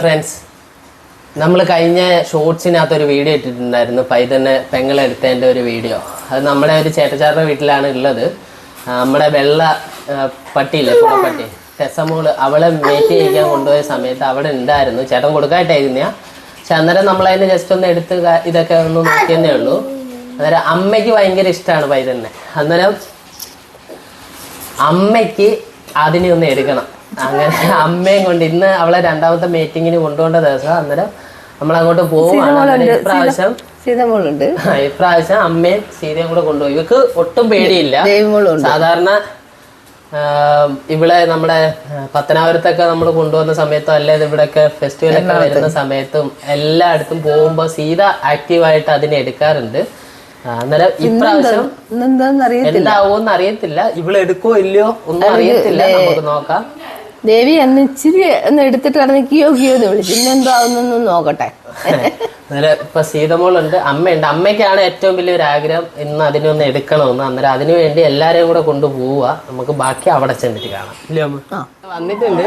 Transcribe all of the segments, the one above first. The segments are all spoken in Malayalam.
ഫ്രണ്ട്സ്, നമ്മൾ കഴിഞ്ഞ ഷോർട്സിനകത്തൊരു വീഡിയോ ഇട്ടിട്ടുണ്ടായിരുന്നു. പൈതന്നെ പെങ്ങളെടുത്തതിൻ്റെ ഒരു വീഡിയോ. അത് നമ്മുടെ ഒരു ചേട്ടച്ചാരുടെ വീട്ടിലാണ് ഉള്ളത്. നമ്മുടെ വെള്ള പട്ടിയില്ലേ, പുറപ്പട്ടി ടെസമോള്, അവളെ മേറ്റ് ചെയ്യിക്കാൻ കൊണ്ടുപോയ സമയത്ത് അവിടെ ഉണ്ടായിരുന്നു. ചേട്ടൻ കൊടുക്കായിട്ടേക്കുന്നതാണ്. പക്ഷെ അന്നേരം നമ്മളതിന് ജസ്റ്റ് ഒന്ന് എടുത്ത് ഇതൊക്കെ ഒന്ന് നോക്കിയെന്നേ ഉള്ളൂ. അന്നേരം അമ്മയ്ക്ക് ഭയങ്കര ഇഷ്ടമാണ് പൈതന്നെ. അന്നേരം അമ്മയ്ക്ക് അതിനെ ഒന്ന് എടുക്കണം. അങ്ങനെ അമ്മയും കൊണ്ട് ഇന്ന് അവളെ രണ്ടാമത്തെ മീറ്റിങ്ങിന് കൊണ്ടുപോകേണ്ട ദിവസം. അന്നേരം നമ്മളങ്ങോട്ട് പോവാണ്. ഇപ്രാവശ്യം അമ്മയും സീതയും കൂടെ കൊണ്ടുപോയി. ഇവക്ക് ഒട്ടും പേടിയില്ല. സാധാരണ ഇവിടെ നമ്മുടെ പത്തനാപുരത്തൊക്കെ നമ്മൾ കൊണ്ടുവന്ന സമയത്തും അല്ലാതെ ഇവിടെയൊക്കെ ഫെസ്റ്റിവലൊക്കെ വരുന്ന സമയത്തും എല്ലായിടത്തും പോകുമ്പോൾ സീത ആക്റ്റീവായിട്ട് അതിനെ എടുക്കാറുണ്ട്. അന്നേരം ഇപ്രാവശ്യം എന്താവോന്ന് അറിയത്തില്ല. ഇവളെടുക്കോ ഇല്ലയോ ഒന്നും അറിയത്തില്ല. നമുക്ക് നോക്കാം. ദേവി അന്ന് ഇച്ചിരി ഒന്ന് എടുത്തിട്ട് കിടന്ന് കിയോ എന്ന് വിളിച്ചു. പിന്നെന്തോ ആവുന്നൊന്നും നോക്കട്ടെ. അന്നേരം ഇപ്പൊ സീതമോളുണ്ട്, അമ്മയുണ്ട്. അമ്മയ്ക്കാണ് ഏറ്റവും വലിയൊരു ആഗ്രഹം ഇന്ന് അതിനൊന്ന് എടുക്കണമെന്ന്. അന്നേരം അതിനു വേണ്ടി എല്ലാരെയും കൂടെ കൊണ്ടുപോവാ. നമുക്ക് ബാക്കി അവിടെ ചെന്നിട്ട് കാണാം. ഇല്ലേ അമ്മ? വന്നിട്ടുണ്ട്.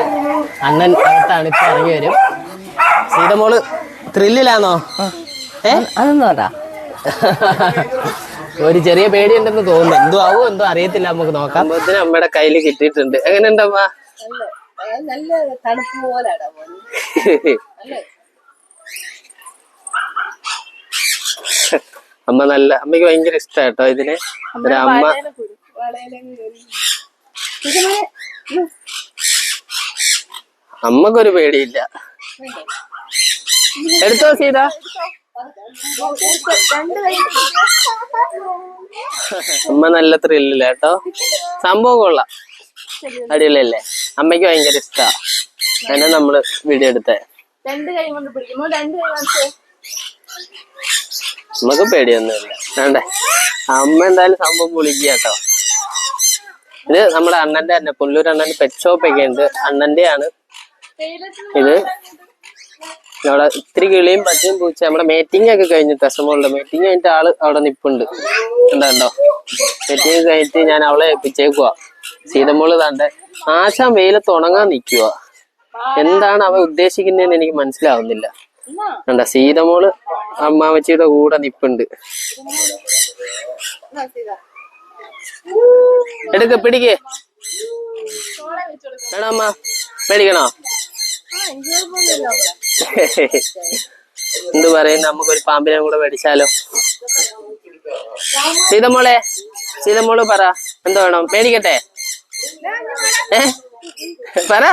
അണ്ണൻ അകത്താണ്, ഇപ്പൊ ഇറങ്ങി വരും. സീതമോള് ത്രില്ലിലാണോ? അതൊന്നും പറ. ഒരു ചെറിയ പേടിയുണ്ടെന്ന് തോന്നുന്നു. എന്തോ ആവോ എന്തോ അറിയത്തില്ല. നമുക്ക് നോക്കാം. അമ്മയുടെ കയ്യിൽ കിട്ടിയിട്ടുണ്ട്. എങ്ങനെയുണ്ടമ്മ? നല്ല തണുപ്പ് പോലാണ്. അമ്മ അമ്മയ്ക്ക് ഭയങ്കര ഇഷ്ടാട്ടോ ഇതിന്. അമ്മ അമ്മക്കൊരു പേടിയില്ല. എടുത്തോ സീത. അമ്മ നല്ല ത്രില്ലില്ല കേട്ടോ. സംഭവം കൊള്ളാം, അടിപൊളിയല്ലേ? അമ്മയ്ക്ക് ഭയങ്കര ഇഷ്ടാ. അങ്ങനെ നമ്മള് വീഡിയോ എടുത്തേ. നമുക്ക് പേടിയൊന്നുമില്ല. വേണ്ടേ? അമ്മ എന്തായാലും സംഭവം പൊളിക്കുക കേട്ടോ. ഇത് നമ്മുടെ അണ്ണന്റെ തന്നെ, പുല്ലൂർ അണ്ണന്റെ പെറ്റ് ഷോപ്പ് ഒക്കെ ഉണ്ട്. അണ്ണന്റെ ആണ് ഇത്. അവിടെ ഇത്തിരി കിളിയും പച്ചയും പൂച്ച. നമ്മുടെ മീറ്റിംഗ് ഒക്കെ കഴിഞ്ഞു. ടെസമോളുടെ മീറ്റിംഗ് കഴിഞ്ഞിട്ട് ആള് അവിടെ നിപ്പുണ്ട്. എന്താണ്ടോ മീറ്റിംഗ് കഴിഞ്ഞിട്ട് ഞാൻ അവളെ ഏൽപ്പിച്ചേക്കുവാ. സീതമോള് താണ്ടെ ആശാൻ വെയിലത്ത് ഉണങ്ങാൻ നിൽക്കുക. എന്താണ് അവ ഉദ്ദേശിക്കുന്നതെന്ന് എനിക്ക് മനസ്സിലാവുന്നില്ല. കണ്ട സീതമോള് അമ്മാവച്ചിയുടെ കൂടെ നിപ്പുണ്ട്. എടുക്ക, പിടിക്കേ. വേണോ അമ്മ? മേടിക്കണോ? എന്ത് പറയുന്നു? നമുക്കൊരു പാമ്പിനെ കൂടെ മേടിച്ചാലോ? സീതമോള് പറ, എന്തോ വേണം? മേടിക്കട്ടെ? പറ.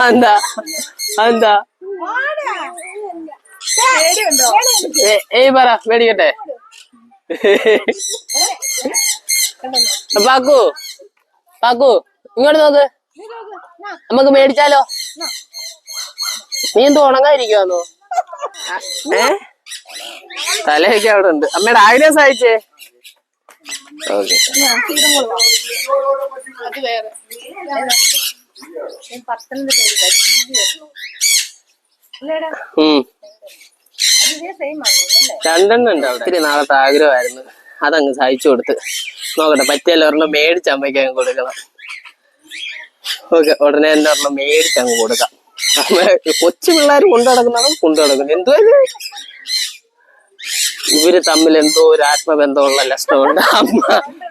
എന്താ എന്താ? പറ, മേടിക്കട്ടെ? പാക്കു ഇങ്ങോട്ട് നോക്ക്. നമുക്ക് മേടിച്ചാലോ? നീ എന്തോ ഉണങ്ങാതിരിക്കുവാന്നോ? തലയൊക്കെ അവിടെ ഉണ്ട്. അമ്മയുടെ ആഗ്രഹം സഹായിച്ചേ. ഓക്കെ. രണ്ടെണ്ണം ഉണ്ട് അവിടെ. ഇത്തിരി നാളത്തെ ആഗ്രഹമായിരുന്നു, അതങ്ങ് സഹായിച്ചു കൊടുത്ത്. നോക്കട്ടെ, പറ്റിയല്ലോ. ഒരെണ്ണം മേടിച്ച് അമ്മയ്ക്ക് അങ്ങ് കൊടുക്കണം. ഓക്കെ, ഉടനെ തന്നെ ഒരെണ്ണം മേടിച്ച് അങ്ങ് കൊടുക്കാം. കൊച്ചു പിള്ളേർ കൊണ്ടു നടക്കുന്നു. എന്തോ ഇവര് തമ്മിൽ എന്തോ ഒരു ആത്മബന്ധമുള്ള ലക്ഷണമുണ്ട്.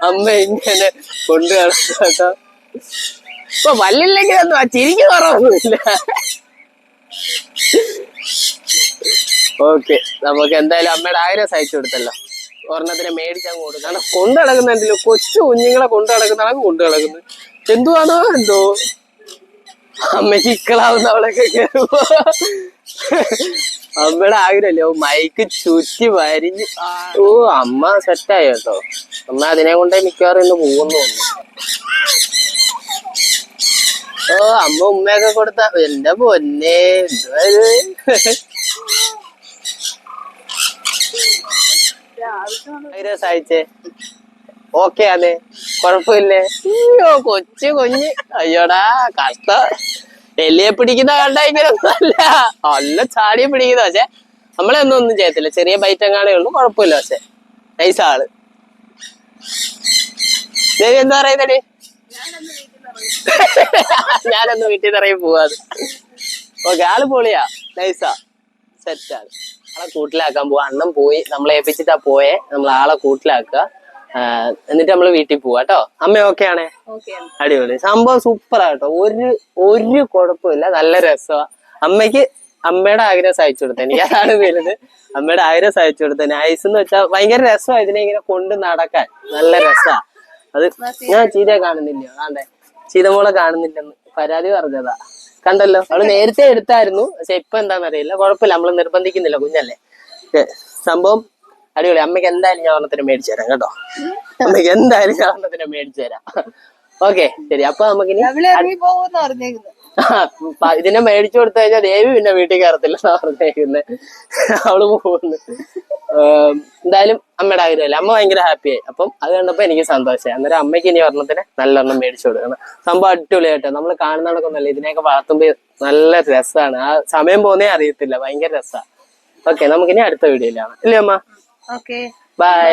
അമ്മ ഇങ്ങനെ കൊണ്ടു നടക്കാട്ടോ. ഇപ്പൊ വല്ലില്ലെങ്കിൽ എന്തോ ചിരിക്ക് കുറവൊന്നുമില്ല. ഓക്കെ, നമുക്ക് എന്തായാലും അമ്മയുടെ ആഗ്രഹം സഹിച്ചു കൊടുത്തല്ലോ. ഒരെണ്ണത്തിനെ മേടിച്ചങ്ങ് കൊടുക്കണം. കൊണ്ടു നടക്കുന്നുണ്ടല്ലോ, കൊച്ചു കുഞ്ഞുങ്ങളെ കൊണ്ടു നടക്കുന്നതാണ് കൊണ്ടു നടക്കുന്നത്. എന്തുവാണോ എന്തോ. അമ്മയ്ക്ക് ഇക്കളാവുന്ന അവളൊക്കെ കയറുമ്പോ അമ്മയുടെ ആഗ്രഹമല്ലോ മൈക്ക് ചുറ്റി വരിഞ്ഞ്. ഓ, അമ്മ സെറ്റായി കേട്ടോ. അമ്മ അതിനെ കൊണ്ടേ മിക്കവാറും ഇന്ന് പോകുന്നു. ഓ, അമ്മ ഉമ്മയൊക്കെ കൊടുത്ത എന്റെ പൊന്നെ. സഹായിച്ചേ. ഓക്കെ, അതെ, കൊഴപ്പില്ലേ? അയ്യോ, കൊച്ചു കുഞ്ഞ്. അയ്യോടാ, കഷ്ടം. എലിയെ പിടിക്കുന്ന കണ്ട ഇങ്ങനൊന്നുമല്ല, നല്ല ചാടിയെ പിടിക്കുന്ന. പക്ഷെ നമ്മളെ ഒന്നും ചെയ്യത്തില്ല. ചെറിയ ബൈറ്റ് എങ്ങാണേ ഉള്ളൂ, കുഴപ്പമില്ല. പക്ഷെ നൈസ് ആള്. ദേവി എന്താ പറയുന്നടി? ഞാനൊന്ന് വീട്ടിൽ നിന്ന് ഇറങ്ങി പോവാത്. ഓക്കെ ആള് പൊളിയാ നൈസാ സെറ്റാണ്. ആളെ കൂട്ടിലാക്കാൻ പോവാ. അണ്ണൻ പോയി നമ്മളെ ഏൽപ്പിച്ചിട്ടാ പോയെ. നമ്മൾ ആളെ കൂട്ടിലാക്കുക. എന്നിട്ട് നമ്മള് വീട്ടിൽ പോവാ കേട്ടോ. അമ്മ ഓക്കെ ആണേ? അടിപൊളി സംഭവം സൂപ്പറാ കേട്ടോ. ഒരു കുഴപ്പമില്ല, നല്ല രസമാ. അമ്മയ്ക്ക് അമ്മയുടെ ആഗ്രഹം സഹിച്ചു കൊടുത്ത എനിക്ക് അതാണ് വലുത്. അമ്മയുടെ ആഗ്രഹം സഹിച്ചു കൊടുത്ത നൈസ് എന്ന് വെച്ചാൽ ഭയങ്കര രസമാണ് ഇതിനെ ഇങ്ങനെ കൊണ്ട് നടക്കാൻ. നല്ല രസാ അത്. ഞാൻ ചീതയെ കാണുന്നില്ല, ആണ്ടേ ചീതമോളെ കാണുന്നില്ലെന്ന് പരാതി പറഞ്ഞതാ. കണ്ടല്ലോ, അവള് നേരത്തെ എടുത്തായിരുന്നു. പക്ഷെ ഇപ്പൊ എന്താണെന്നറിയില്ല. കുഴപ്പമില്ല, നമ്മള് നിർബന്ധിക്കുന്നില്ല, കുഞ്ഞല്ലേ. സംഭവം അടിപൊളി. അമ്മയ്ക്ക് എന്തായാലും ഞാൻ ഒരെണ്ണത്തിന് മേടിച്ചു തരാം കേട്ടോ. അമ്മയ്ക്ക് എന്തായാലും ഞാൻ ഒരെണ്ണത്തിന് മേടിച്ചു തരാം. ഓക്കെ ശരി. അപ്പൊ നമുക്കിനി ഇതിനെ മേടിച്ചു കൊടുത്തു കഴിഞ്ഞാൽ ദേവി പിന്നെ വീട്ടിൽ കയറത്തില്ലെന്നാ പറഞ്ഞേക്കുന്നത്. അവള് പോകുന്നു. എന്തായാലും അമ്മയുടെ ആഗ്രഹമല്ലേ. അമ്മ ഭയങ്കര ഹാപ്പിയായി. അപ്പം അത് കണ്ടപ്പോ എനിക്ക് സന്തോഷമായി. അന്നേരം അമ്മയ്ക്ക് ഇനി ഒരെണ്ണത്തിന് നല്ലൊരെണ്ണം മേടിച്ചു കൊടുക്കണം. സംഭവം അടിപൊളിയായിട്ടോ. നമ്മൾ കാണുന്നതൊക്കെന്നല്ല, ഇതിനെയൊക്കെ വളർത്തുമ്പോ നല്ല രസമാണ്. ആ സമയം പോകുന്നേ അറിയത്തില്ല, ഭയങ്കര രസമാണ്. ഓക്കെ നമുക്കിനി അടുത്ത വീഡിയോയിലാണ് ഇല്ലേ അമ്മ? Okay bye.